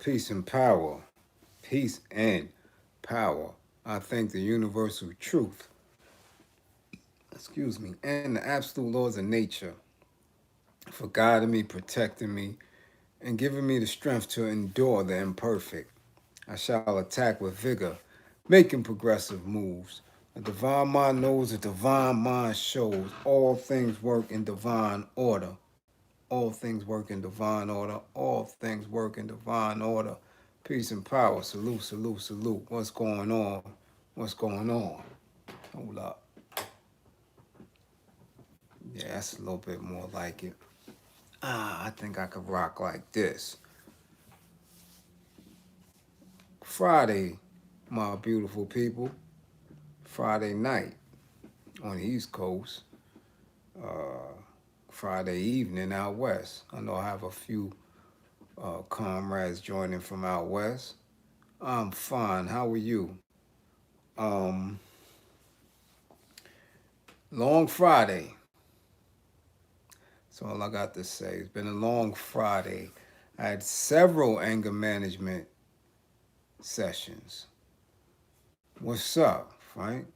peace and power. Peace and power. I thank the universal truth, and the absolute laws of nature for guiding me, protecting me, and giving me the strength to endure the imperfect. I shall attack with vigor, making progressive moves. A divine mind knows, a divine mind shows. All things work in divine order. All things work in divine order. All things work in divine order. Peace and power. Salute, salute, salute. What's going on? What's going on? Hold up. Yeah, that's a little bit more like it. I think I could rock like this. Friday, my beautiful people. Friday night on the East Coast. Uh, Friday evening out west. I know I have a few comrades joining from out west. I'm fine. How are you? Um, Long Friday. That's all I got to say. It's been a long Friday. I had several anger management sessions. What's up, Frank?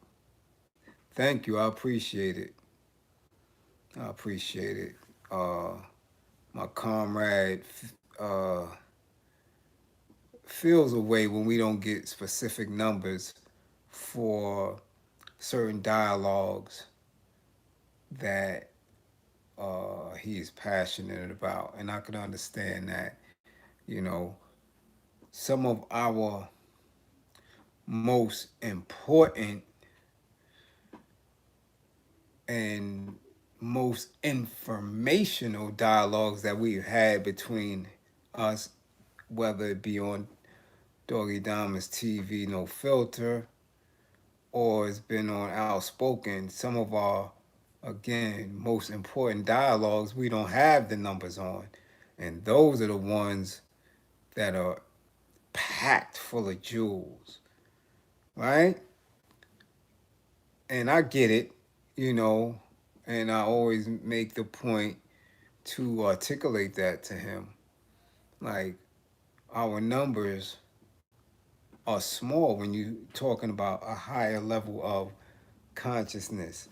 Thank you. I appreciate it. I appreciate it. My comrade uh, feels a way when we don't get specific numbers for certain dialogues that he is passionate about. And I can understand that. You know, some of our most important and most informational dialogues that we've had between us, whether it be on Doggy Diamond's TV No Filter or it's been on Outspoken, some of our, again, most important dialogues we don't have the numbers on. And those are the ones that are packed full of jewels, right? And I get it, you know, and I always make the point to articulate that to him. Like, our numbers are small when you're talking about a higher level of consciousness,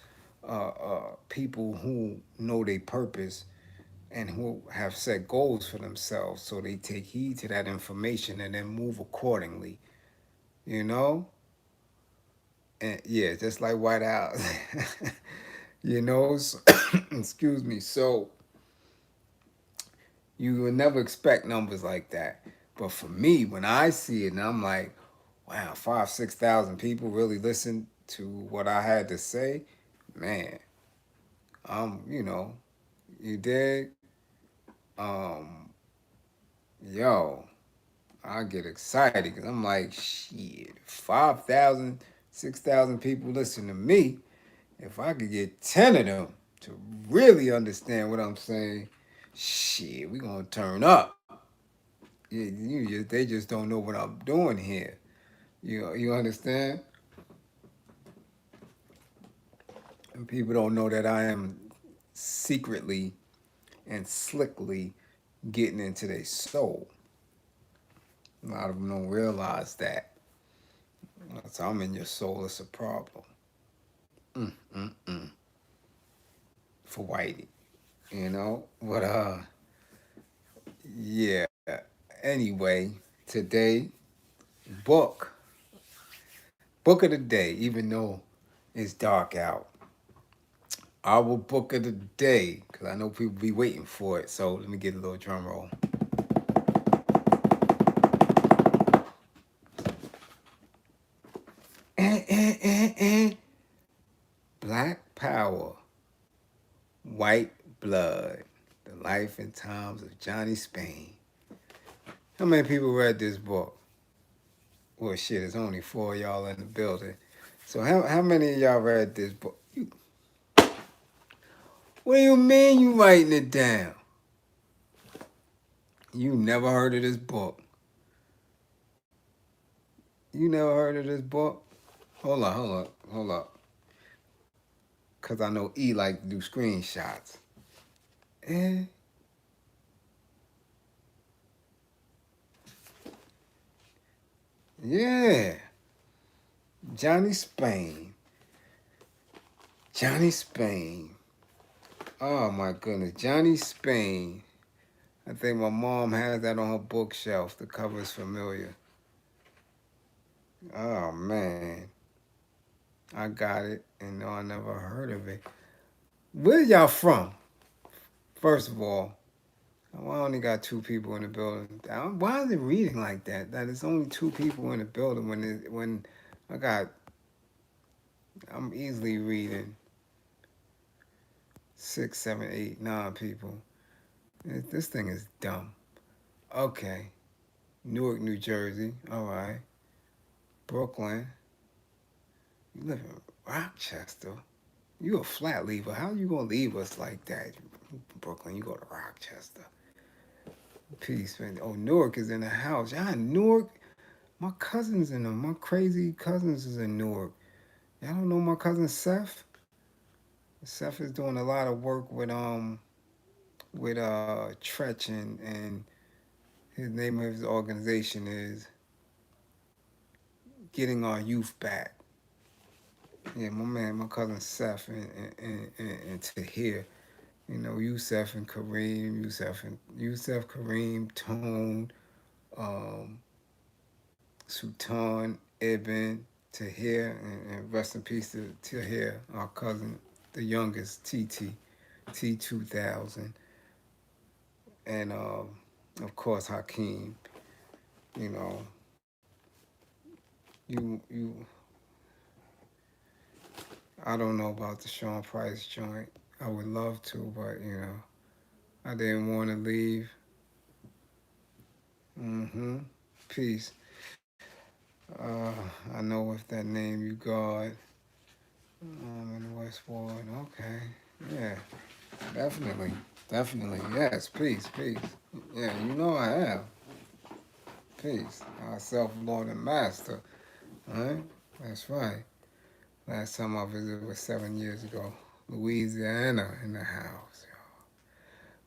people who know their purpose and who have set goals for themselves, so they take heed to that information and then move accordingly, you know? And yeah, just like White House, you know? So, excuse me. So you would never expect numbers like that. But for me, when I see it, and I'm like, wow, 6,000 people really listen to what I had to say, man, you know, you dig? Um, yo, I get excited because I'm like, shit, 5,000, 6,000 people listen to me. If I could get 10 of them to really understand what I'm saying, shit, we gonna turn up. They just don't know what I'm doing here. You understand? And people don't know that I am secretly and slickly getting into their soul. A lot of them don't realize that. So I'm in your soul, it's a problem. Mm. For Whitey, you know? But yeah. Anyway, today, book. Book of the day, even though it's dark out. Our book of the day, because I know people be waiting for it. So let me get a little drum roll. Black Power, White Blood, The Life and Times of Johnnyspain. How many people read this book? Well, shit, there's only 4 of y'all in the building. So how many of y'all read this book? What do you mean you writing it down? You never heard of this book. You never heard of this book? Hold up. Because I know E like to do screenshots. Eh? Yeah, Johnnyspain. Johnnyspain. Oh my goodness, Johnnyspain. I think my mom has that on her bookshelf. The cover is familiar. Oh man, I got it, and no, I never heard of it. Where y'all from? First of all, well, I only got two people in the building. Why is it reading like that? That it's only two people in the building when I got I'm easily reading six, seven, eight, nine people. This thing is dumb. Okay, Newark, New Jersey. All right, Brooklyn. You live in Rochester. You a flat leaver. How you gonna leave us like that? Brooklyn, you go to Rochester. Peace, man. Oh, Newark is in the house. Yeah, Newark. My cousins in them. My crazy cousins is in Newark. Y'all don't know my cousin Seth? Seth is doing a lot of work with Tretch and his name of his organization is Getting Our Youth Back. Yeah, my man, my cousin Seth and Tahir. You know, Yusef and Karim, Yusef, Kareem, Tone, um, Sultan, Ibn, Tahir, and rest in peace to Tahir, our cousin, the youngest, T2000, and of course Hakeem. You know, you. I don't know about the Sean Price joint. I would love to, but I didn't want to leave. Mm-hmm. Peace. Uh, I know with that name you got. In the West Ward. Okay. Yeah. Definitely. Definitely. Yes. Peace. Peace. Yeah. You know I have. Peace. Our self Lord and Master. All right. That's right. Last time I visited was 7 years ago. Louisiana in the house.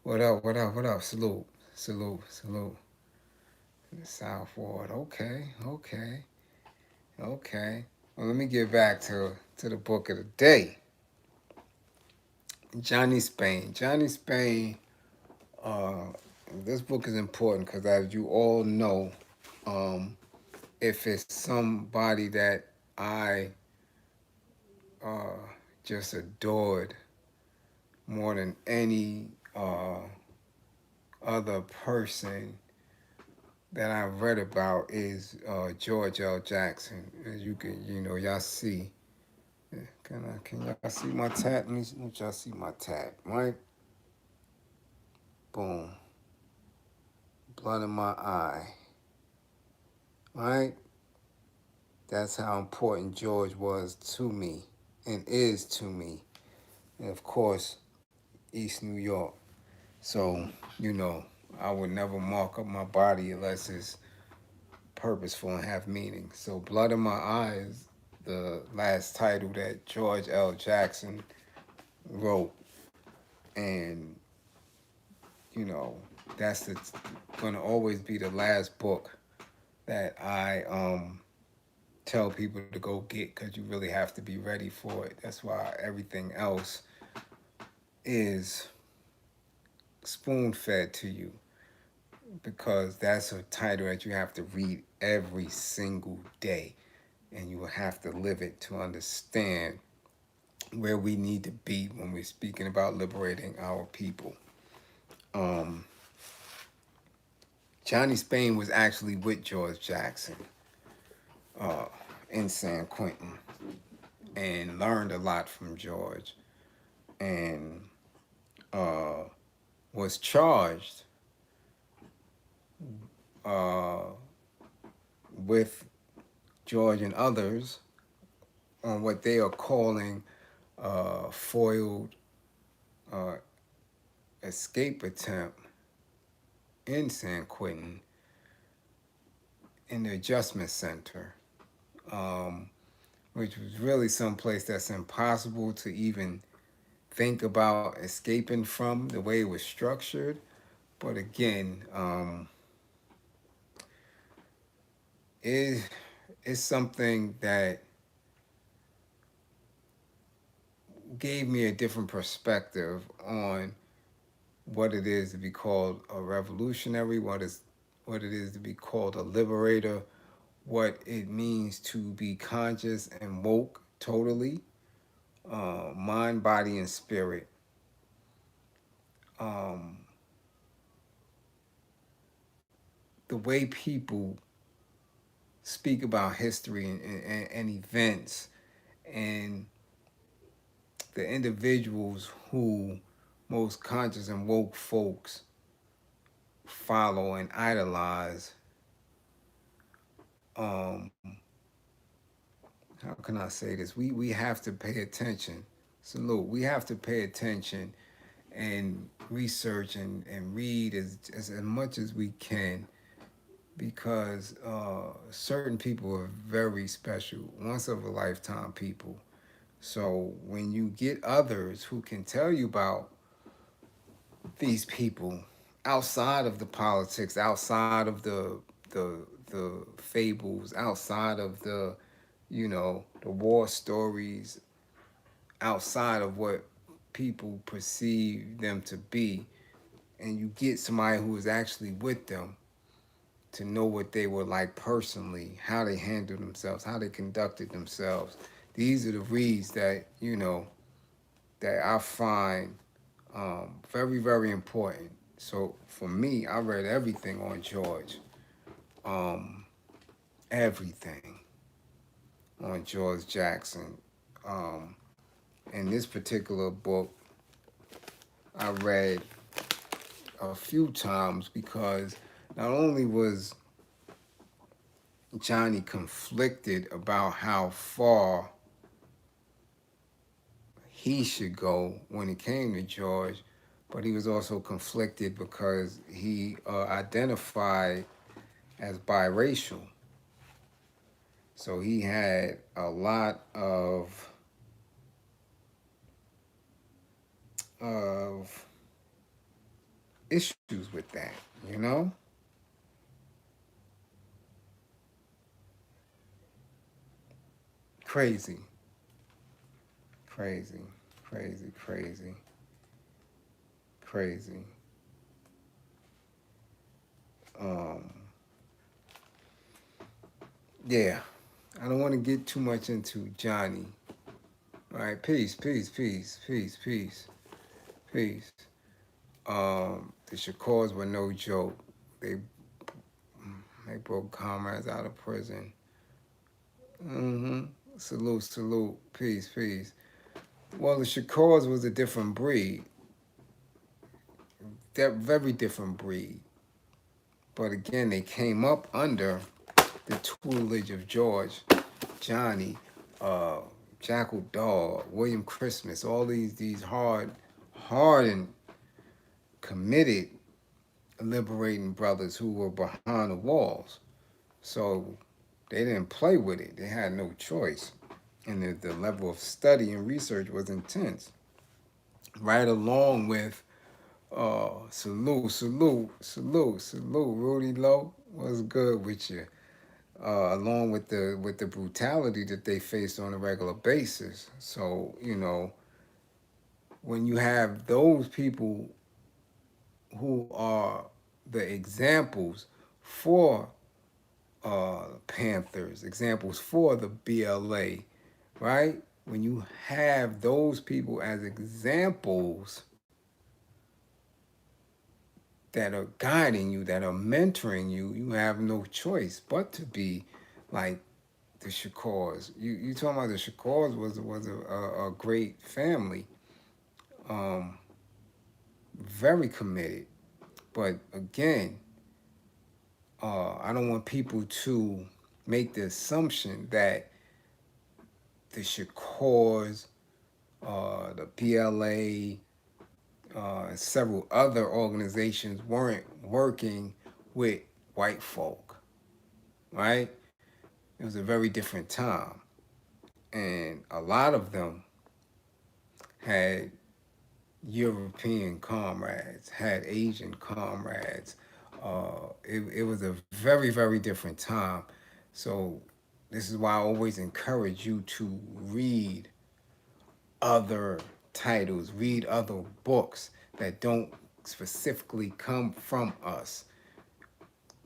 What up? What up? What up? Salute. Salute. Salute. The South Ward. Okay. Okay. Okay. Well, let me get back to the book of the day. Johnnyspain. Johnnyspain. Uh, this book is important because, as you all know, um, if it's somebody that I uh, just adored more than any other person that I've read about is George L. Jackson. As you can, y'all see. Can y'all see my tat? Let y'all see my tat, right? Boom. Blood in my eye. Right? That's how important George was to me and is to me. And of course, East New York. So, I would never mark up my body unless it's purposeful and have meaning. So, Blood in My Eye is the last title that George L. Jackson wrote. And, you know, that's going to always be the last book that I tell people to go get because you really have to be ready for it. That's why everything else is spoon fed to you because that's a title that you have to read every single day and you will have to live it to understand where we need to be when we're speaking about liberating our people. Um, Johnnyspain was actually with George Jackson uh, in San Quentin and learned a lot from George and uh, was charged uh, with George and others on what they are calling foiled uh, escape attempt in San Quentin in the adjustment center, which was really someplace that's impossible to even think about escaping from the way it was structured. But again, it it's something that gave me a different perspective on what it is to be called a revolutionary, what it is to be called a liberator, what it means to be conscious and woke totally, mind, body, and spirit. Um, the way people speak about history and events, and the individuals who most conscious and woke folks follow and idolize. um, how can I say this? We have to pay attention. Salute. We have to pay attention and research and read as much as we can, because certain people are very special, once of a lifetime people. So when you get others who can tell you about these people outside of the politics, outside of the fables, outside of the, the war stories, outside of what people perceive them to be, and you get somebody who is actually with them to know what they were like personally, how they handled themselves, how they conducted themselves. These are the reads that, that I find very, very important. So for me, I read everything on George, um, everything on George Jackson. Um, in this particular book, I read a few times because not only was Johnny conflicted about how far he should go when it came to George, but he was also conflicted because he identified as biracial. So he had a lot of issues with that, you know? Crazy, crazy, crazy, crazy, crazy. Um, yeah, I don't want to get too much into Johnny. All right, peace, peace, peace, peace, peace, peace. The Shakors were no joke. They they broke comrades out of prison. Mm-hmm. Salute, salute, peace, peace. Well, the Shakors was a different breed. They're very different breed. But again, they came up under the tutelage of George, Johnny, uh, Jackal Dog, William Christmas, all these hard and committed liberating brothers who were behind the walls. So they didn't play with it. They had no choice. And the level of study and research was intense. Right along with salute, salute, salute, salute, Rudy Lowe. What's good with you? Along with the brutality that they faced on a regular basis. So, when you have those people who are the examples for Panthers, examples for the BLA, right? When you have those people as examples that are guiding you, that are mentoring you, you have no choice but to be like the Shakors. You talking about the Shakors was a great family, um, very committed. But again, I don't want people to make the assumption that the Shakors, the PLA, and several other organizations weren't working with white folk, right? It was a very different time. And a lot of them had European comrades, had Asian comrades. It was a very, very different time. So This is why I always encourage you to read other titles, read other books that don't specifically come from us,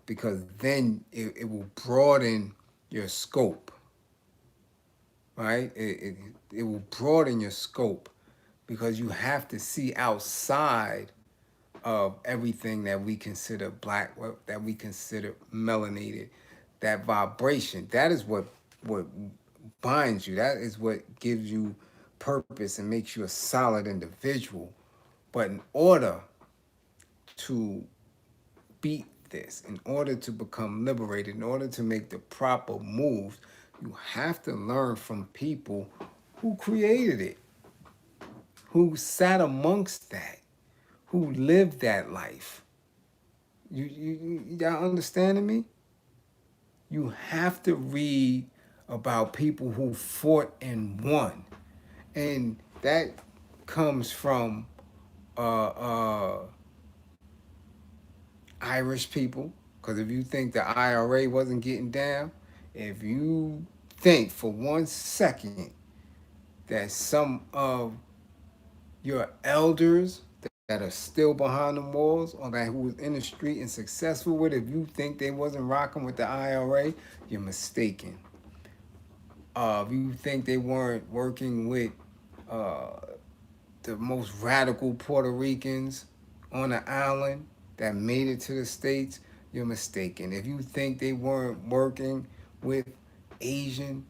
because then it will broaden your scope, right? It will broaden your scope because you have to see outside of everything that we consider black, that we consider melanated. That vibration, that is what binds you. That is what gives you purpose and makes you a solid individual. But in order to beat this, in order to become liberated, in order to make the proper moves, you have to learn from people who created it, who sat amongst that, who lived that life. Y'all understanding me? You have to read about people who fought and won. And that comes from Irish people. Because if you think the IRA wasn't getting down, if you think for 1 second that some of your elders that are still behind the walls, or that who was in the street and successful with it, if you think they wasn't rocking with the IRA, you're mistaken. If you think they weren't working with uh, the most radical Puerto Ricans on the island that made it to the States, you're mistaken. If you think they weren't working with Asian,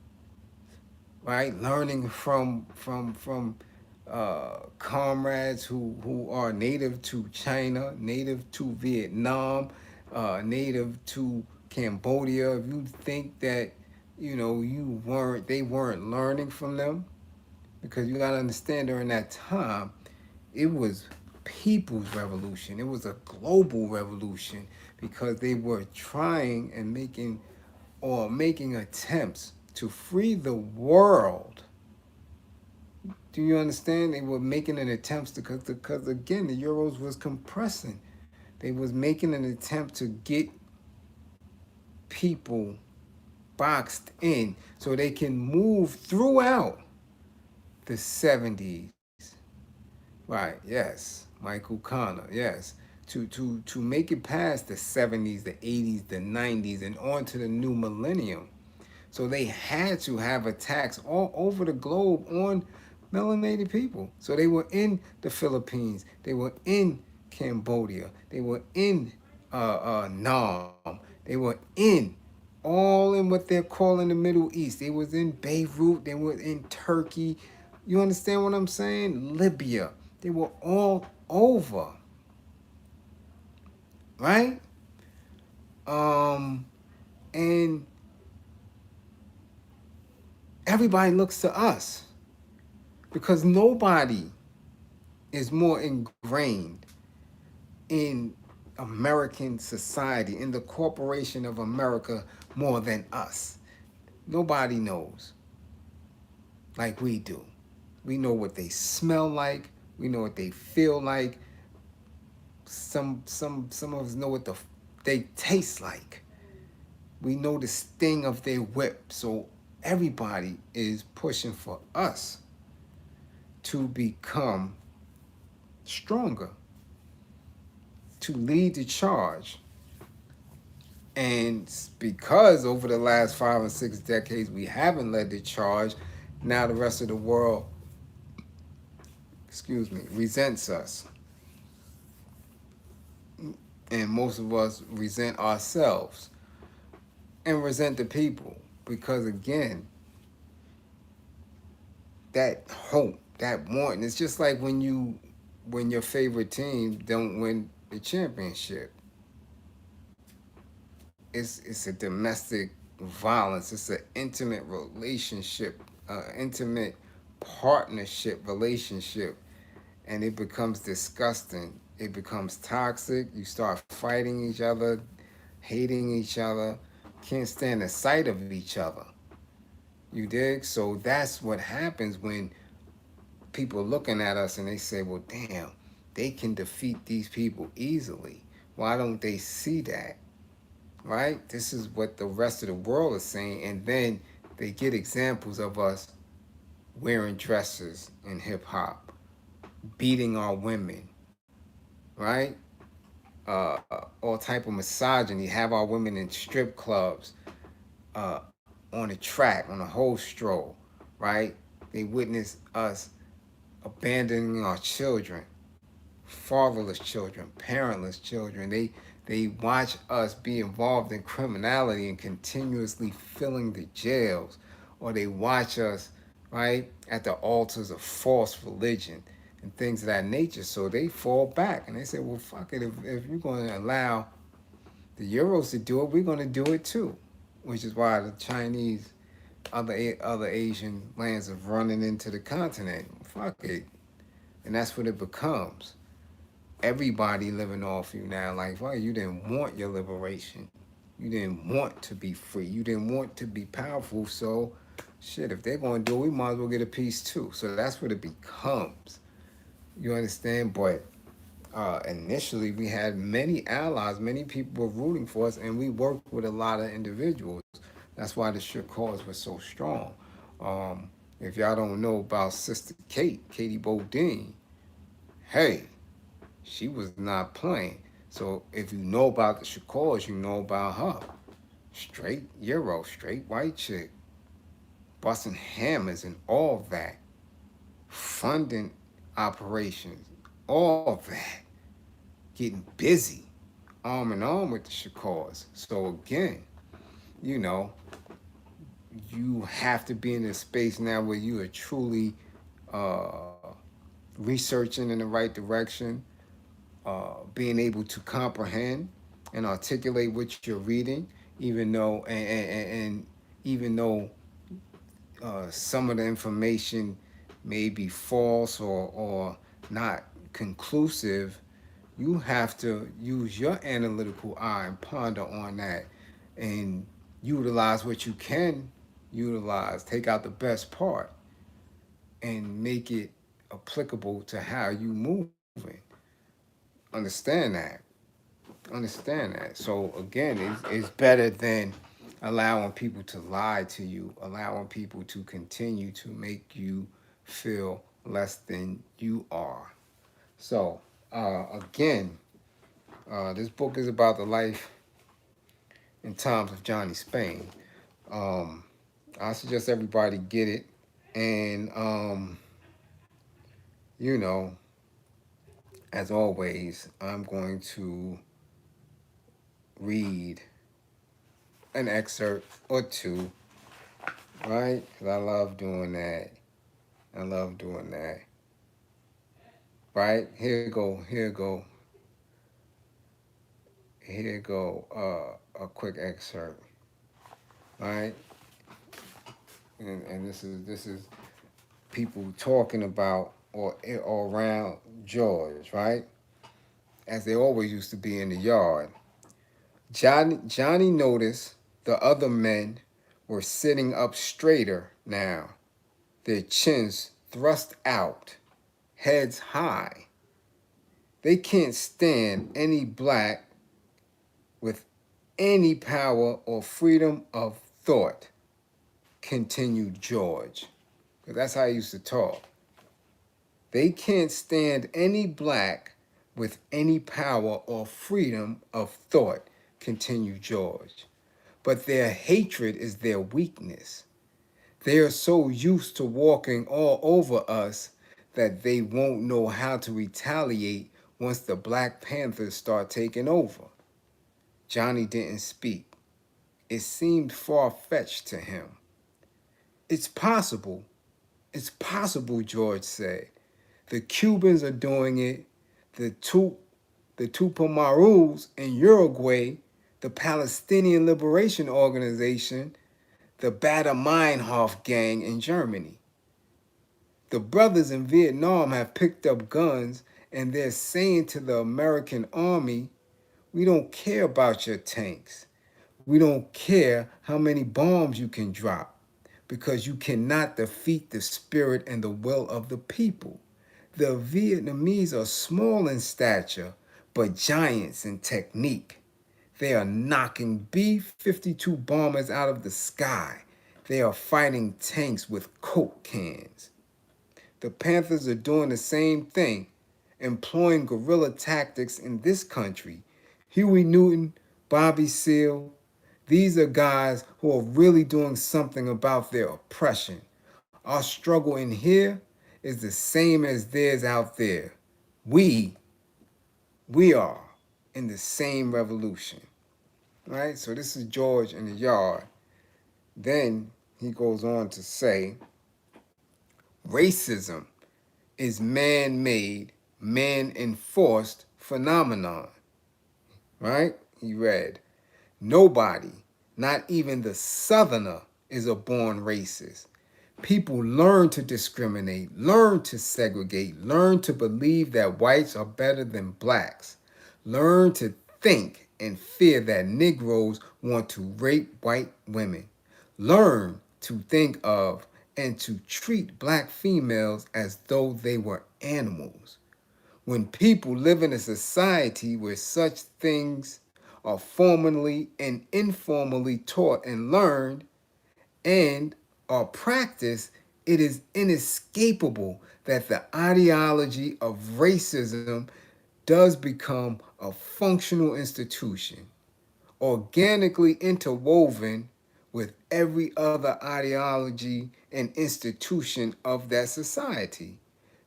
right, learning from comrades who are native to China, native to Vietnam, native to Cambodia, if you think that they weren't learning from them, because you got to understand during that time it was people's revolution, it was a global revolution, because they were trying and making attempts to free the world. Do you understand? They were making an attempt because again, the euros was compressing. They was making an attempt to get people boxed in so they can move throughout the 70s. Right, yes. Michael Connor, yes. To make it past the 70s, the 80s, the 90s, and on to the new millennium. So they had to have attacks all over the globe on melanated people. So they were in the Philippines, they were in Cambodia, they were in Nam, they were in all in what they're calling the Middle East. They was in Beirut, they were in Turkey. You understand what I'm saying? Libya. They were all over, right? And everybody looks to us because nobody is more ingrained in American society, in the corporation of America, more than us. Nobody knows like we do. We know what they smell like. We know what they feel like. Some of us know what they taste like. We know the sting of their whip. So everybody is pushing for us to become stronger, to lead the charge. And because over the last 5 or 6 decades we haven't led the charge, now the rest of the world, resents us. And most of us resent ourselves and resent the people. Because again, that hope, that wanting, it's just like when your favorite team don't win the championship. It's a domestic violence. It's an intimate relationship, intimate partnership relationship, and it becomes disgusting. It becomes toxic. You start fighting each other, hating each other, can't stand the sight of each other. You dig? So that's what happens when people looking at us and they say, well, damn, they can defeat these people easily. Why don't they see that? right? This is what the rest of the world is saying. And then they get examples of us wearing dresses in hip hop, beating our women, right? All type of misogyny, have our women in strip clubs, on a track, on a whole stroll, right? They witness us abandoning our children, fatherless children, parentless children. They watch us be involved in criminality and continuously filling the jails, or they watch us, right, at the altars of false religion and things of that nature. So they fall back and they say, well, fuck it. If you're going to allow the Euros to do it, we're going to do it too. Which is why the Chinese, other Asian lands are running into the continent. Fuck it. And that's what it becomes. Everybody living off you now. Like, well, you didn't want your liberation. You didn't want to be free. You didn't want to be powerful. So, shit, if they're going to do it, we might as well get a piece too. So that's what it becomes. You understand? But initially, we had many allies. Many people were rooting for us, and we worked with a lot of individuals. That's why the shit cause was so strong. If y'all don't know about Sister Kate, Katie Bodine, hey, she was not playing. So if you know about the Shakars, you know about her. Straight Euro, straight white chick, busting hammers and all that, funding operations, all that, getting busy, arm in arm with the Shakars. So again, you know, you have to be in a space now where you are truly uh, researching in the right direction, being able to comprehend and articulate what you're reading, even though and even though some of the information may be false or not conclusive, you have to use your analytical eye and ponder on that and utilize what you can utilize, take out the best part and make it applicable to how you moving. Understand that. Understand that. So again, it's better than allowing people to lie to you, allowing people to continue to make you feel less than you are. So again, this book is about the life and times of Johnnyspain. Um, I suggest everybody get it, and you know, as always, I'm going to read an excerpt or two, right? Because I love doing that. I love doing that. Right? Here go, a quick excerpt. Right? And this is people talking about or around George, right? As they always used to be in the yard. Johnny noticed the other men were sitting up straighter now, their chins thrust out, heads high. They can't stand any black with any power or freedom of thought, continued George. Because that's how he used to talk. They can't stand any black with any power or freedom of thought, continued George. But their hatred is their weakness. They are so used to walking all over us that they won't know how to retaliate once the Black Panthers start taking over. Johnny didn't speak. It seemed far-fetched to him. It's possible. It's possible, George said. The Cubans are doing it. The Tupamaros in Uruguay, the Palestinian Liberation Organization, the Baader Meinhof gang in Germany. The brothers in Vietnam have picked up guns and they're saying to the American army, we don't care about your tanks. We don't care how many bombs you can drop because you cannot defeat the spirit and the will of the people. The Vietnamese are small in stature, but giants in technique. They are knocking B-52 bombers out of the sky. They are fighting tanks with Coke cans. The Panthers are doing the same thing, employing guerrilla tactics in this country. Huey Newton, Bobby Seale, these are guys who are really doing something about their oppression. Our struggle in here is the same as theirs out there. We, we are in the same revolution. Right? So this is George in the yard. Then he goes on to say, racism is man-made, man-enforced phenomenon. Right? He read, nobody, not even the Southerner, is a born racist. People learn to discriminate, learn to segregate, learn to believe that whites are better than blacks, learn to think and fear that Negroes want to rape white women, learn to think of and to treat black females as though they were animals. When people live in a society where such things are formally and informally taught and learned, and are practiced, it is inescapable that the ideology of racism does become a functional institution, organically interwoven with every other ideology and institution of that society.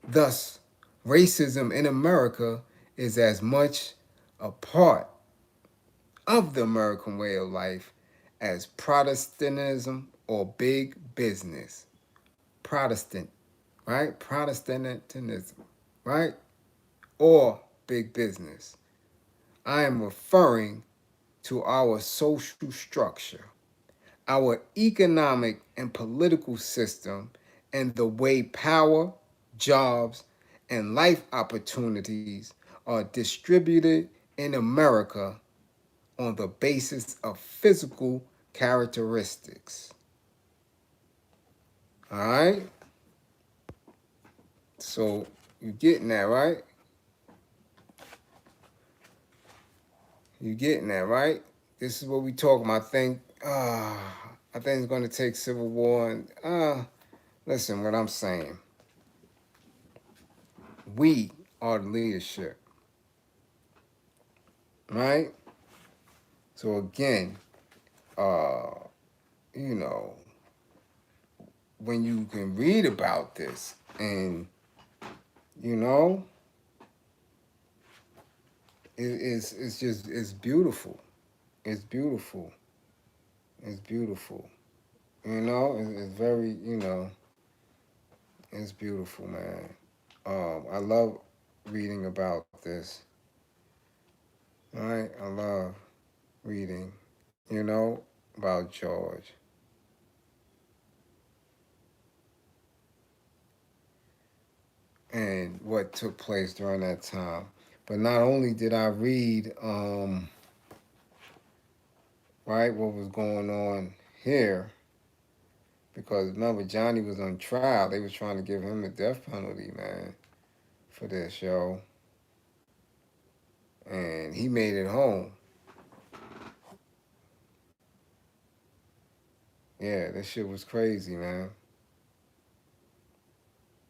Thus, racism in America is as much a part of the American way of life as Protestantism or big business. Protestant, right? Protestantism, right? Or big business. I am referring to our social structure, our economic and political system, and the way power, jobs, and life opportunities are distributed in America on the basis of physical characteristics. All right? So you getting that, right? You getting that, right? This is what we talking about. I think it's going to take civil war. And listen, what I'm saying. We are the leadership, right? So again, you know, when you can read about this and, you know, it's just, it's beautiful. It's beautiful. It's beautiful. You know, it's very, you know, it's beautiful, man. I love reading about this. Right? I love reading, you know, about George. And what took place during that time. But not only did I read, right, what was going on here, because remember, Johnny was on trial. They was trying to give him the death penalty, man, for this, yo. And he made it home. Yeah, this shit was crazy, man.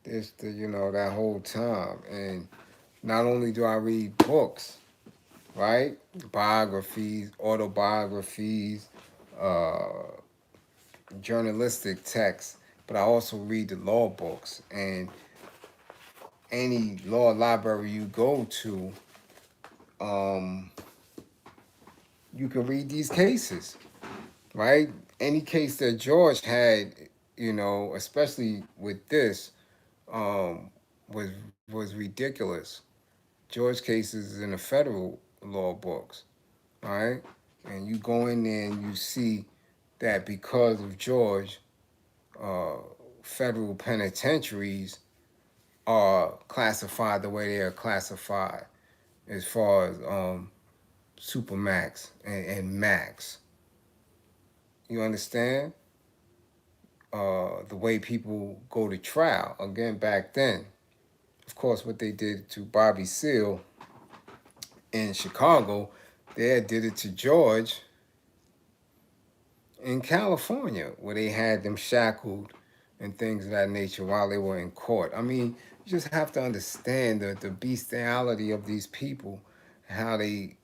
You know, that whole time. And not only do I read books, right? Biographies, autobiographies, uh, journalistic texts, but I also read the law books. And any law library you go to, you can read these cases, right? Any case that George had, you know, especially with this, um, was ridiculous. George cases in the federal law books, right? And you go in there and you see that because of George, uh, federal penitentiaries are classified the way they are classified as far as supermax and max. You understand? The way people go to trial. Again, back then, of course, what they did to Bobby Seale in Chicago, They did it to George in California, where they had them shackled and things of that nature while they were in court. I mean, you just have to understand the bestiality of these people, how they,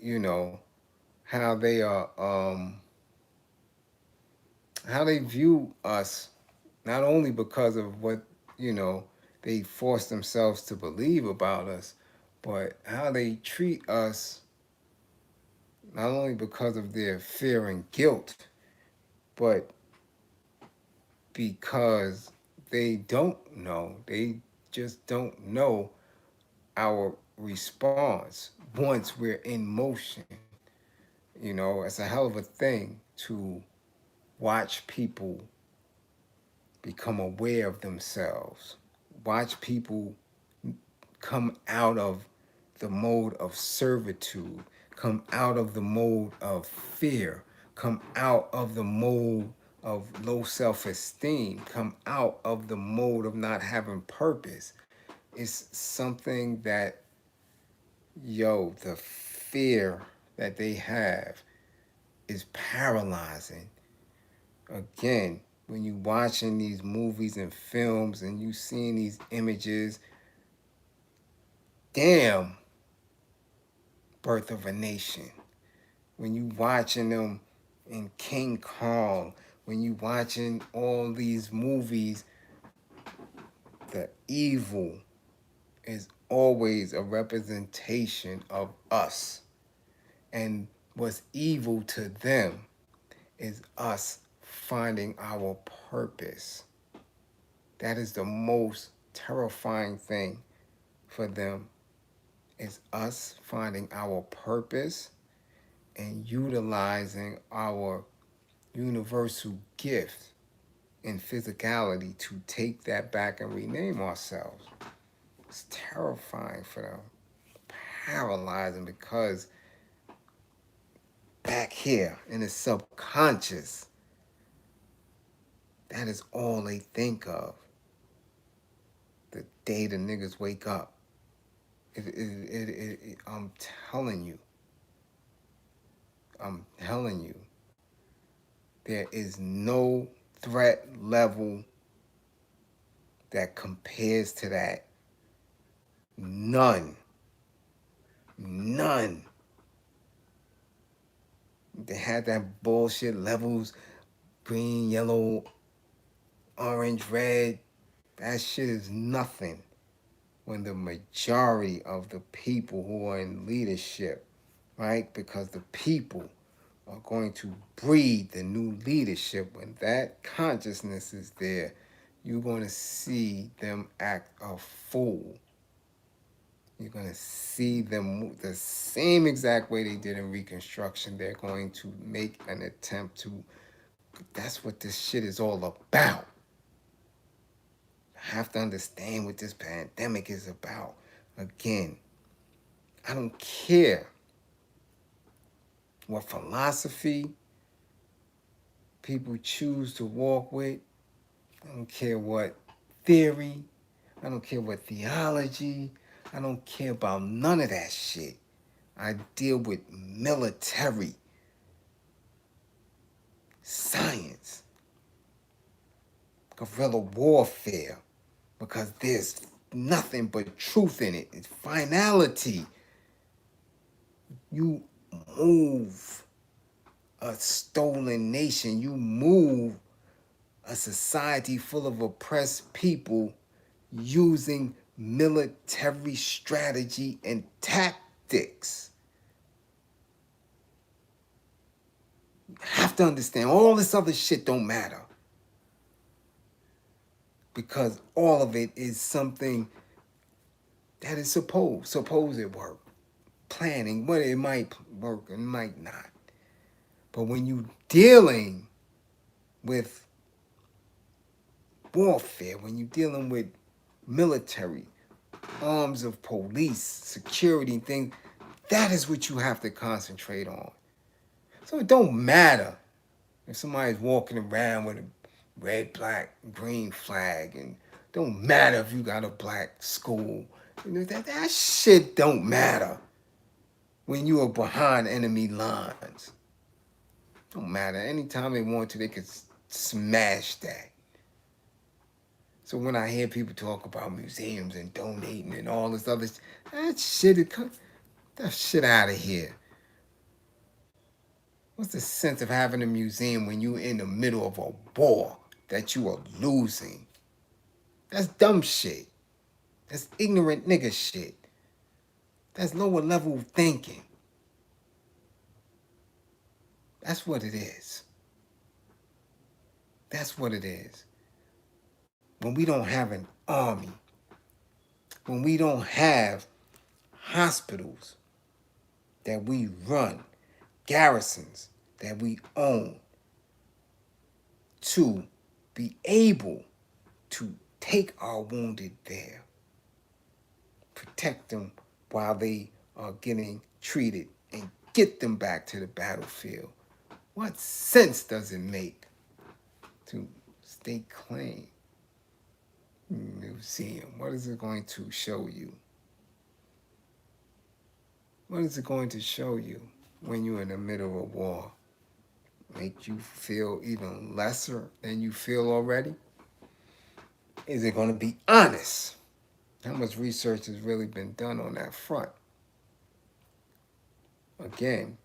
how they are, how they view us, not only because of what, you know, they force themselves to believe about us, but how they treat us, not only because of their fear and guilt, but because they don't know. They just don't know our response once we're in motion. It's a hell of a thing to watch people become aware of themselves, watch people come out of the mode of servitude, come out of the mode of fear, come out of the mode of low self esteem, come out of the mode of not having purpose. It's something that, the fear that they have is paralyzing. Again, when you watching these movies and films and you seeing these images, damn, Birth of a Nation. When you watching them in King Kong, when you watching all these movies, the evil is always a representation of us. And what's evil to them is us finding our purpose. That is the most terrifying thing for them, is us finding our purpose and utilizing our universal gift in physicality to take that back and rename ourselves. It's terrifying for them, paralyzing, because back here in the subconscious, that is all they think of the day the niggas wake up. I'm telling you, there is no threat level that compares to that. None. They had that bullshit levels, green, yellow, orange, red. That shit is nothing when the majority of the people who are in leadership, right? Because the people are going to breed the new leadership. When that consciousness is there, you're going to see them act a fool. You're going to see them move the same exact way they did in Reconstruction. They're going to make an attempt to. That's what this shit is all about. I have to understand what this pandemic is about. Again, I don't care what philosophy people choose to walk with. I don't care what theory. I don't care what theology. I don't care about none of that shit. I deal with military science, guerrilla warfare, because there's nothing but truth in it. It's finality. You move a stolen nation. You move a society full of oppressed people using military strategy and tactics. You have to understand, all this other shit don't matter, because all of it is something that is supposed it work. Planning, but it might work and might not. But when you dealing with warfare, when you're dealing with military, arms of police, security things, that is what you have to concentrate on. So it don't matter if somebody's walking around with a red, black, green flag, and don't matter if you got a black school. That shit don't matter. when you are behind enemy lines. Don't matter. Anytime they want to, they could smash that. So when I hear people talk about museums and donating and all this other, that shit out of here. What's the sense of having a museum when you're in the middle of a war that you are losing? That's dumb shit. That's ignorant nigga shit. That's lower level thinking. That's what it is. That's what it is. When we don't have an army, when we don't have hospitals that we run, garrisons that we own, to be able to take our wounded there, protect them while they are getting treated, and get them back to the battlefield. What sense does it make to stake claim museum? What is it going to show you? What is it going to show you when you're in the middle of a war? Make you feel even lesser than you feel already? Is it going to be honest? How much research has really been done on that front? Again,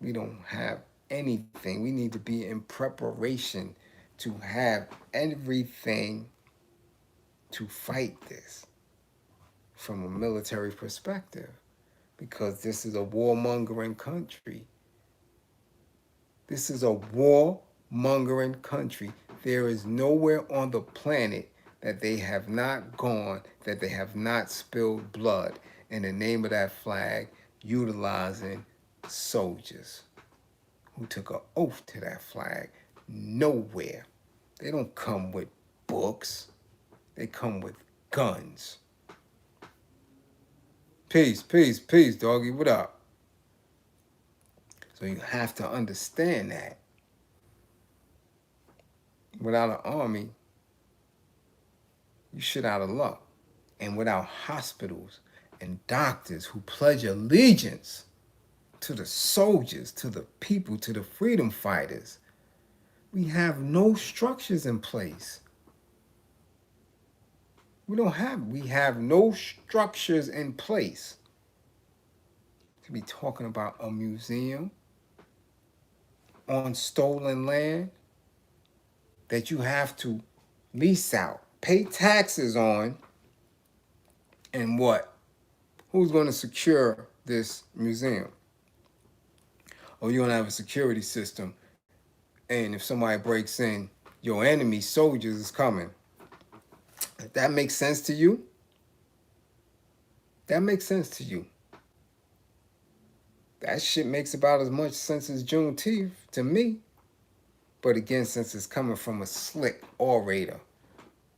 we don't have anything. We need to be in preparation to have everything to fight this from a military perspective, because this is a warmongering country. This is a warmongering country. There is nowhere on the planet that they have not gone, that they have not spilled blood in the name of that flag, utilizing soldiers who took an oath to that flag. Nowhere. They don't come with books. They come with guns. Peace, peace, peace, doggy. What up? So you have to understand that. Without an army, you're shit out of luck. And without hospitals and doctors who pledge allegiance to the soldiers, to the people, to the freedom fighters, we have no structures in place. We have no structures in place to be talking about a museum on stolen land that you have to lease out, pay taxes on, and what? Who's going to secure this museum? Or you're going to have a security system, and if somebody breaks in, your enemy soldiers is coming. If that makes sense to you, that makes sense to you. That shit makes about as much sense as Juneteenth to me. But again, since it's coming from a slick orator,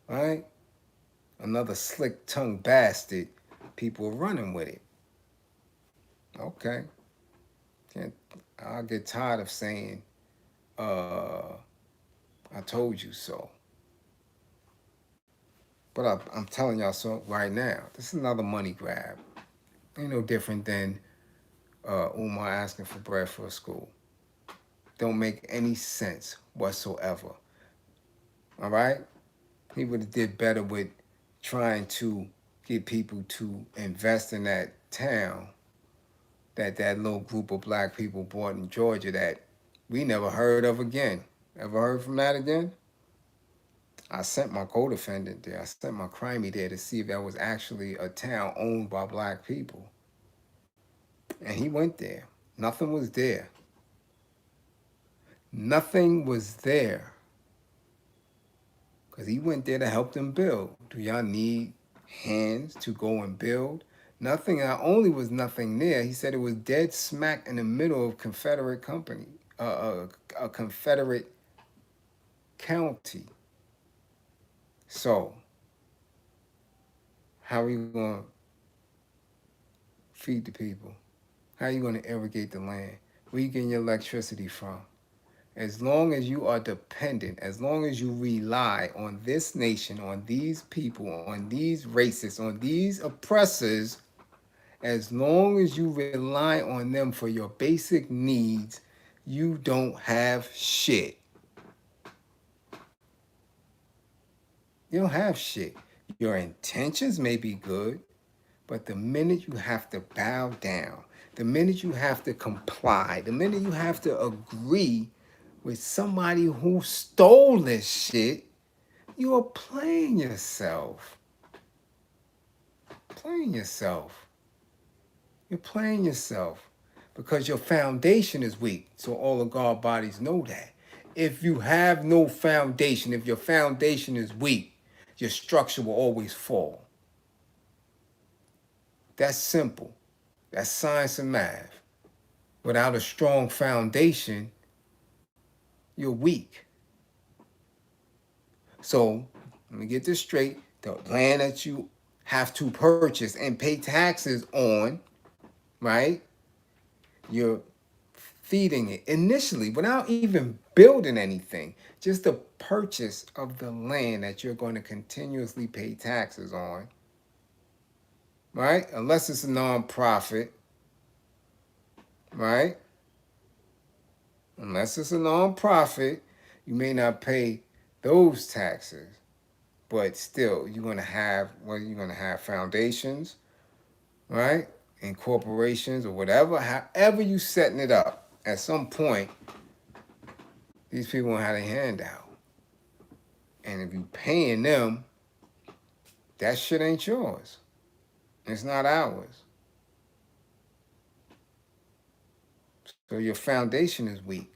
right? Another slick-tongued bastard, people are running with it. Okay. I'll get tired of saying, I told you so. But I'm telling y'all so right now, this is another money grab. Ain't no different than Umar asking for bread for a school. Don't make any sense whatsoever. All right? He would have did better with trying to get people to invest in that town that little group of black people bought in Georgia that we never heard of again. Ever heard from that again? I sent my co-defendant there. I sent my crimey there to see if that was actually a town owned by black people. And he went there. Nothing was there. Nothing was there. Because he went there to help them build. Do y'all need hands to go and build? Nothing. Not only was nothing there, he said it was dead smack in the middle of Confederate company, a Confederate county. So, how are you going to feed the people? How are you going to irrigate the land? Where are you getting your electricity from? As long as you are dependent, as long as you rely on this nation, on these people, on these racists, on these oppressors, As long as you rely on them for your basic needs, you don't have shit. You don't have shit. Your intentions may be good, but the minute you have to bow down, the minute you have to comply, the minute you have to agree with somebody who stole this shit, you are playing yourself. Playing yourself. You're playing yourself because your foundation is weak. So all of God bodies know that. If you have no foundation, if your foundation is weak, your structure will always fall. That's simple. That's science and math. Without a strong foundation, you're weak. So let me get this straight. The land that you have to purchase and pay taxes on, right? You're feeding it initially without even building anything. Just the purchase of the land that you're going to continuously pay taxes on, right? Unless it's a nonprofit, right? Unless it's a nonprofit, you may not pay those taxes. But still, you're gonna have foundations, right? And corporations or whatever, however you setting it up. At some point, these people won't have a handout. And if you paying them, that shit ain't yours. It's not ours. So your foundation is weak.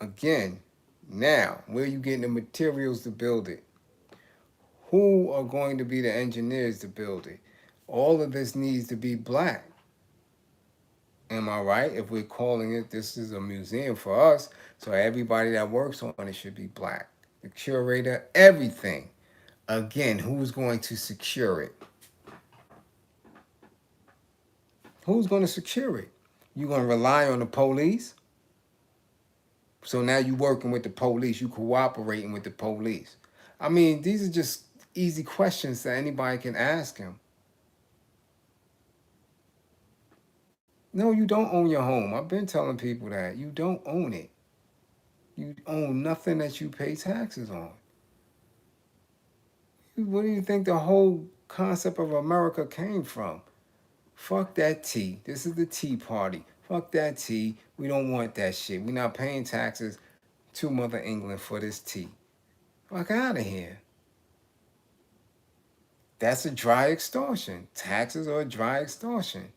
Again, now, where are you getting the materials to build it? Who are going to be the engineers to build it? All of this needs to be black. Am I right? If we're calling it, this is a museum for us, so everybody that works on it should be black. The curator, everything. Again, who's going to secure it? Who's going to secure it? You going to rely on the police? So now you working with the police, you cooperating with the police. I mean, these are just easy questions that anybody can ask him. No, you don't own your home. I've been telling people that. You don't own it. You own nothing that you pay taxes on. Where do you think the whole concept of America came from? Fuck that tea. This is the Tea Party. Fuck that tea. We don't want that shit. We're not paying taxes to Mother England for this tea. Fuck out of here. That's a dry extortion. Taxes are a dry extortion.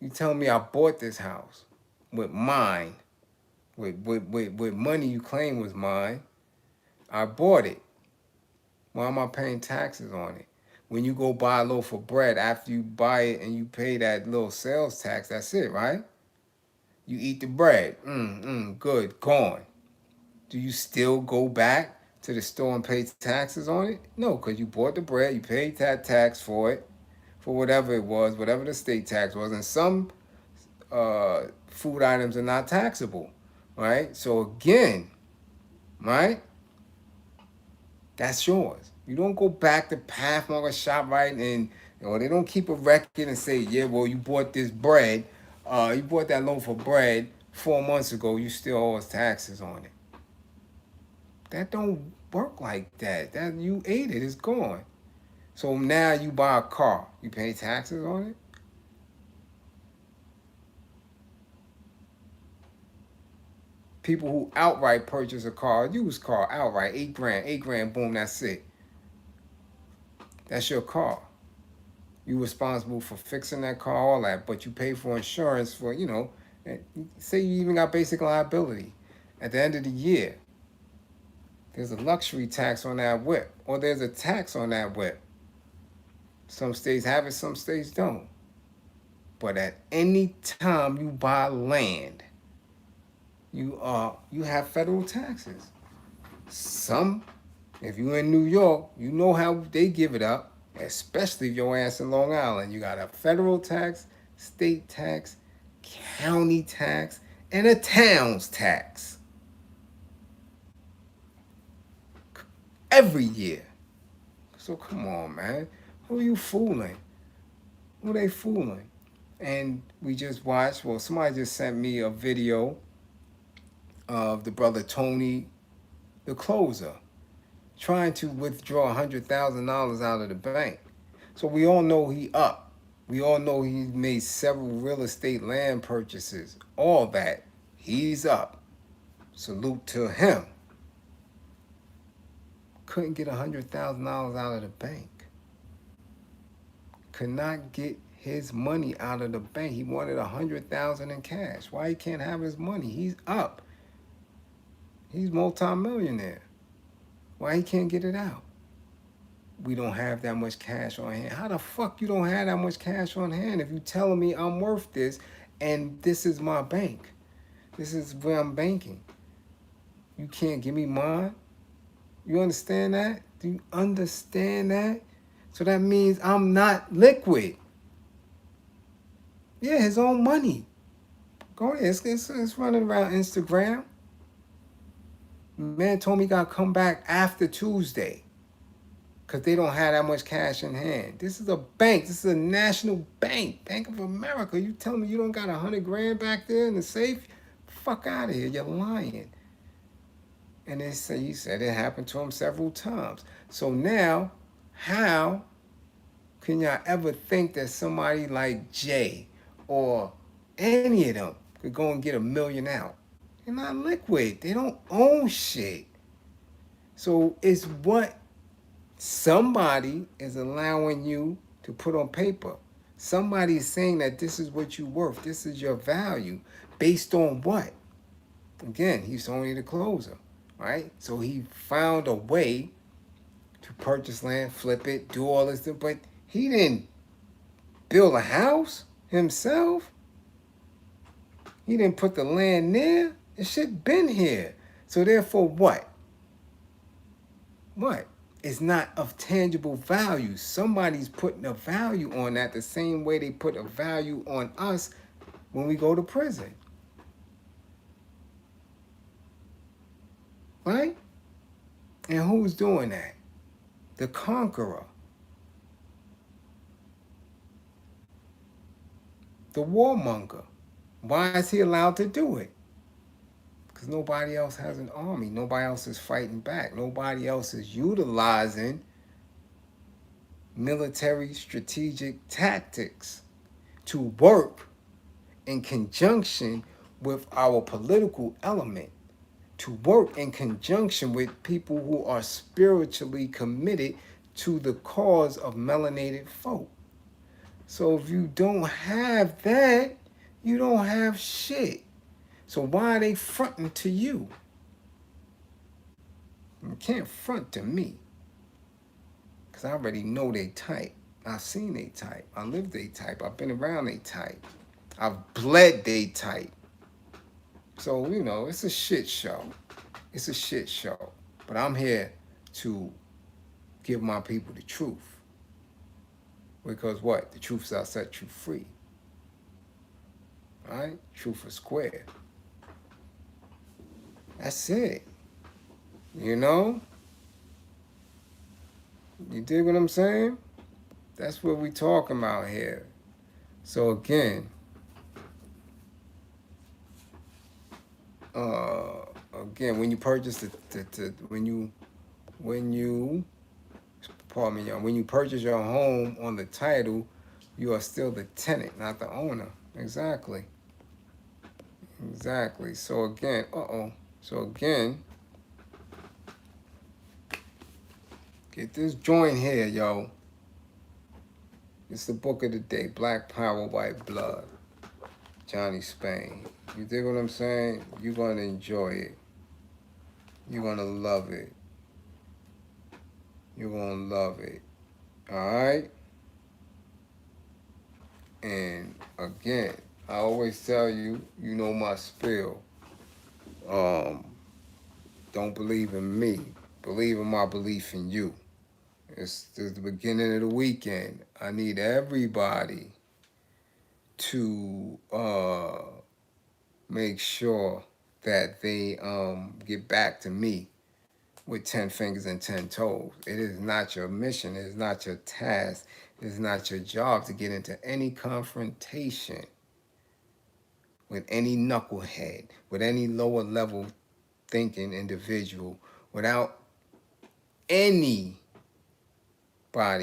You tell me I bought this house with mine, with money you claim was mine. I bought it. Why am I paying taxes on it? When you go buy a loaf of bread, after you buy it and you pay that little sales tax, that's it, right? You eat the bread. Good, gone. Do you still go back to the store and pay taxes on it? No, because you bought the bread, you paid that tax for it, for whatever it was, whatever the state tax was. And some food items are not taxable, right? So again, right? That's yours. You don't go back to Pathmark or ShopRite and they don't keep a record and say, yeah, well, you bought this bread, you bought that loaf of bread 4 months ago, you still owe us taxes on it. That don't work like that. That you ate it, it's gone. So now you buy a car, you pay taxes on it? People who outright purchase a car, a used car, outright, 8 grand, boom, that's it. That's your car. You're responsible for fixing that car, all that, but you pay for insurance for, say you even got basic liability. At the end of the year, there's a luxury tax on that whip, or there's a tax on that whip. Some states have it, some states don't. But at any time you buy land, you have federal taxes. Some, if you're in New York, you know how they give it up, especially if your ass in Long Island. You got a federal tax, state tax, county tax, and a town's tax. Every year. So come on, man. Who are you fooling? Who they fooling? And we just watched, well, somebody just sent me a video of the brother Tony, the closer, trying to withdraw $100,000 out of the bank. So we all know he up. We all know he made several real estate land purchases. All that. He's up. Salute to him. Couldn't get $100,000 out of the bank. Could not get his money out of the bank. He wanted $100,000 in cash. Why he can't have his money? He's up. He's multi-millionaire. Why he can't get it out? We don't have that much cash on hand. How the fuck you don't have that much cash on hand if you telling me I'm worth this and this is my bank? This is where I'm banking. You can't give me mine? You understand that? Do you understand that? So that means I'm not liquid. Yeah, his own money. Go ahead. It's running around Instagram. Man told me he got to come back after Tuesday because they don't have that much cash in hand. This is a bank. This is a national bank. Bank of America. You telling me you don't got 100 grand back there in the safe? Fuck out of here. You're lying. And they say he said it happened to him several times. So now, how can y'all ever think that somebody like Jay or any of them could go and get $1 million out? They're not liquid. They don't own shit. So it's what somebody is allowing you to put on paper. Somebody is saying that this is what you're worth. This is your value. Based on what? Again, he's only the closer, right? So he found a way to purchase land, flip it, do all this stuff, but he didn't build a house himself. He didn't put the land there. The shit been here. So therefore what? What? It's not of tangible value. Somebody's putting a value on that the same way they put a value on us when we go to prison. Right? And who's doing that? The conqueror. The warmonger. Why is he allowed to do it? Because nobody else has an army. Nobody else is fighting back. Nobody else is utilizing military strategic tactics to work in conjunction with our political element, to work in conjunction with people who are spiritually committed to the cause of melanated folk. So if you don't have that, you don't have shit. So why are they fronting to you? You can't front to me. Because I already know they type. I've seen they type. I live they type. I've been around they type. I've bled they type. So, you know, it's a shit show. It's a shit show. But I'm here to give my people the truth. Because what? The truth shall set you free. All right? Truth is square. That's it. You know? You dig what I'm saying? That's what we talking about here. So again, when you purchase when you purchase your home on the title, you are still the tenant, not the owner. Exactly. So again, get this joint here, yo. It's the book of the day, Black Power, White Blood. Johnnyspain. You dig what I'm saying? You're going to enjoy it. You're going to love it. You're going to love it. All right? And again, I always tell you, you know my spiel. Don't believe in me. Believe in my belief in you. It's the beginning of the weekend. I need everybody to make sure that they get back to me with 10 fingers and 10 toes. It is not your mission. It is not your task. It is not your job to get into any confrontation with any knucklehead, with any lower level thinking individual, without anybody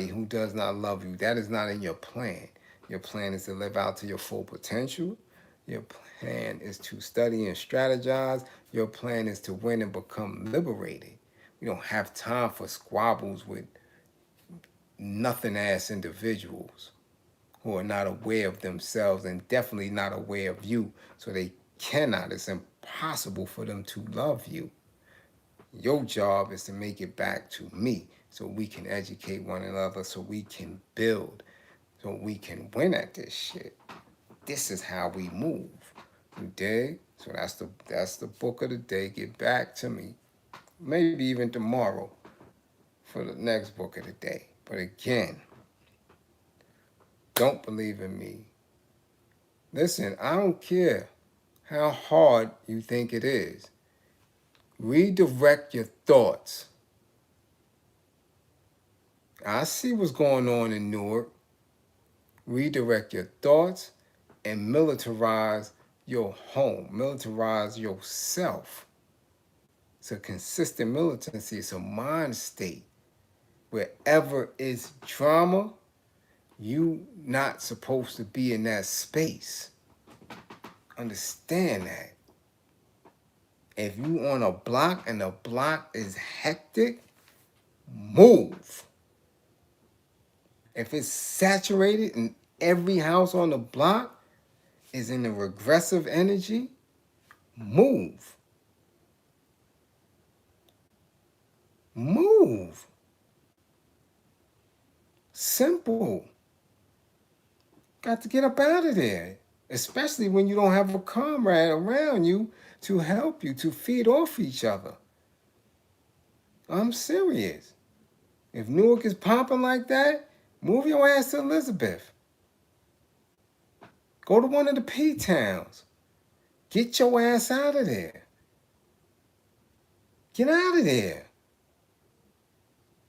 who does not love you. That is not in your plan. Your plan is to live out to your full potential. Your plan is to study and strategize. Your plan is to win and become liberated. We don't have time for squabbles with nothing ass individuals who are not aware of themselves and definitely not aware of you. So they cannot, it's impossible for them to love you. Your job is to make it back to me so we can educate one another, so we can build, so we can win at this shit. This is how we move. You dig? So that's the book of the day. Get back to me. Maybe even tomorrow for the next book of the day. But again, don't believe in me. Listen, I don't care how hard you think it is. Redirect your thoughts. I see what's going on in Newark. Redirect your thoughts and militarize your home. Militarize yourself. It's a consistent militancy. It's a mind state. Wherever it's drama, you not supposed to be in that space. Understand that. If you on a block and the block is hectic, move. If it's saturated and every house on the block is in a regressive energy, move. Move. Simple. Got to get up out of there. Especially when you don't have a comrade around you to help you, to feed off each other. I'm serious. If Newark is popping like that, move your ass to Elizabeth. Go to one of the P-towns. Get your ass out of there. Get out of there.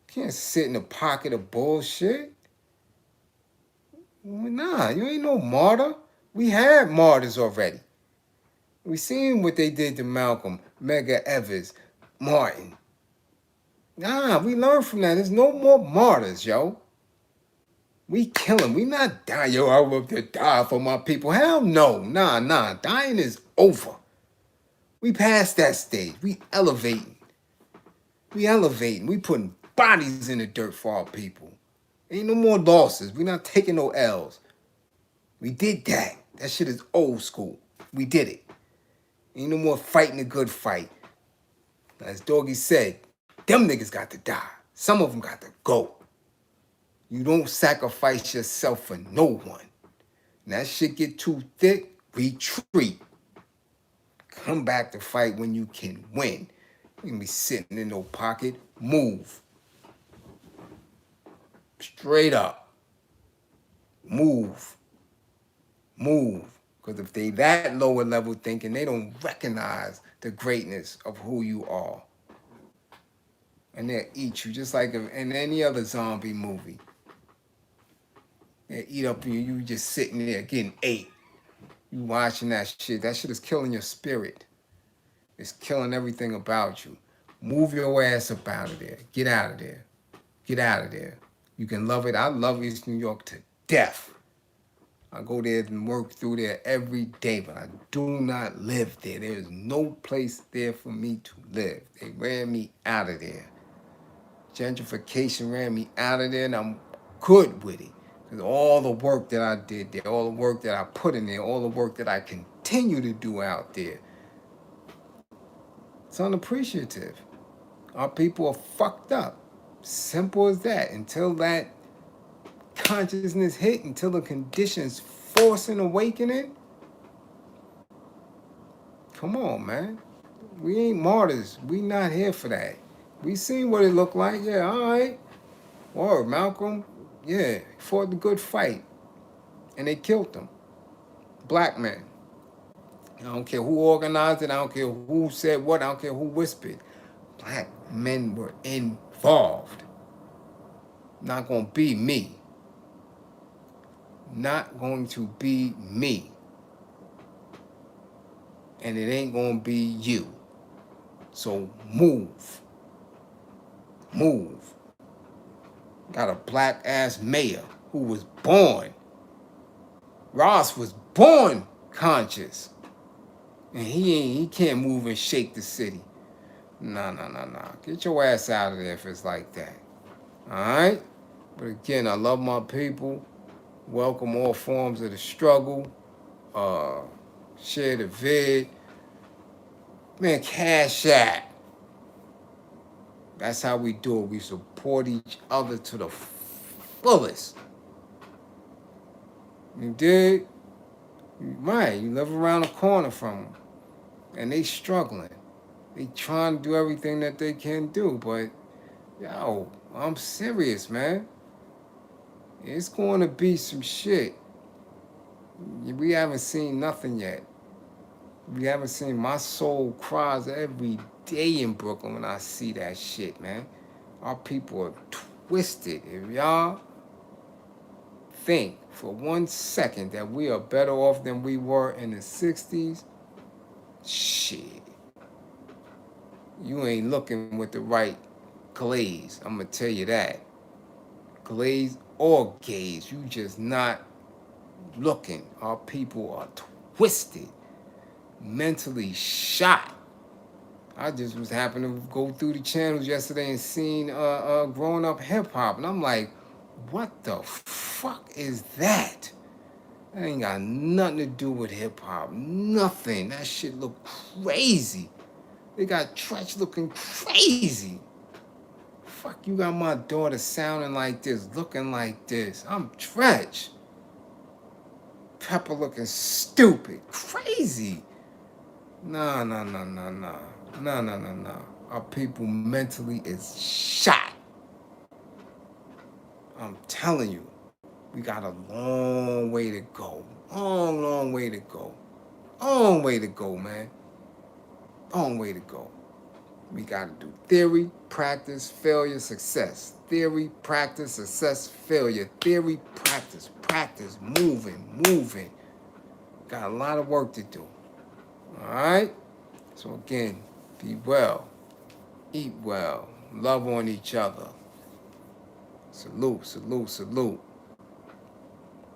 Can't sit in a pocket of bullshit. Nah, you ain't no martyr. We had martyrs already. We seen what they did to Malcolm, Medgar Evers, Martin. Nah, we learned from that. There's no more martyrs, yo. We kill them. We not die. Yo, I want to die for my people. Hell no. Nah. Dying is over. We past that stage. We elevating. We putting bodies in the dirt for our people. Ain't no more losses. We not taking no L's. We did that. That shit is old school. We did it. Ain't no more fighting a good fight. As Doggy said, them niggas got to die. Some of them got to go. You don't sacrifice yourself for no one. And that shit get too thick, retreat. Come back to fight when you can win. You can be sitting in no pocket. Move. Straight up. Move. Because if they that lower level thinking, they don't recognize the greatness of who you are. And they'll eat you just like in any other zombie movie. They'll eat up you just sitting there getting ate. You watching that shit. That shit is killing your spirit. It's killing everything about you. Move your ass up out of there. Get out of there. Get out of there. You can love it. I love East New York to death. I go there and work through there every day, but I do not live there. There is no place there for me to live. They ran me out of there. Gentrification ran me out of there, and I'm good with it. Because all the work that I did there, all the work that I put in there, all the work that I continue to do out there, it's unappreciative. Our people are fucked up. Simple as that. Until that consciousness hit, until the conditions force an awakening, come on, man. We ain't martyrs. We not here for that. We seen what it looked like. Yeah, all right. Or Malcolm, yeah, fought the good fight. And they killed them. Black men. I don't care who organized it. I don't care who said what. I don't care who whispered. Black men were involved. Not gonna be me. Not going to be me. And it ain't gonna be you. So move. Move. Got a black ass mayor who was born. Ross was born conscious. And he can't move and shake the city. Nah. Get your ass out of there if it's like that. Alright? But again, I love my people. Welcome all forms of the struggle. Share the vid. Man, cash that. That's how we do it. We support each other to the fullest. You dig? Right, you live around the corner from them. And they struggling. They trying to do everything that they can do. But, yo, I'm serious, man. It's going to be some shit. We haven't seen nothing yet. We haven't seen. My soul cries every day in Brooklyn when I see that shit, man. Our people are twisted. If y'all think for 1 second that we are better off than we were in the 60s, shit. You ain't looking with the right glaze. I'm going to tell you that. Glaze or gaze. You just not looking. Our people are twisted. Mentally shot. I just was happening to go through the channels yesterday and seen growing up hip hop, and I'm like, what the fuck is that? That ain't got nothing to do with hip hop. Nothing. That shit look crazy. They got Tretch looking crazy. Fuck, you got my daughter sounding like this, looking like this. I'm Tretch. Pepper looking stupid, crazy. Nah. Our people mentally is shot. I'm telling you, we got a long way to go. Long way to go. Long way to go, man. Long way to go. We got to do theory, practice, failure, success. Theory, practice, success, failure. Theory, practice, moving. Got a lot of work to do. All right? So again, be well, eat well, love on each other. Salute.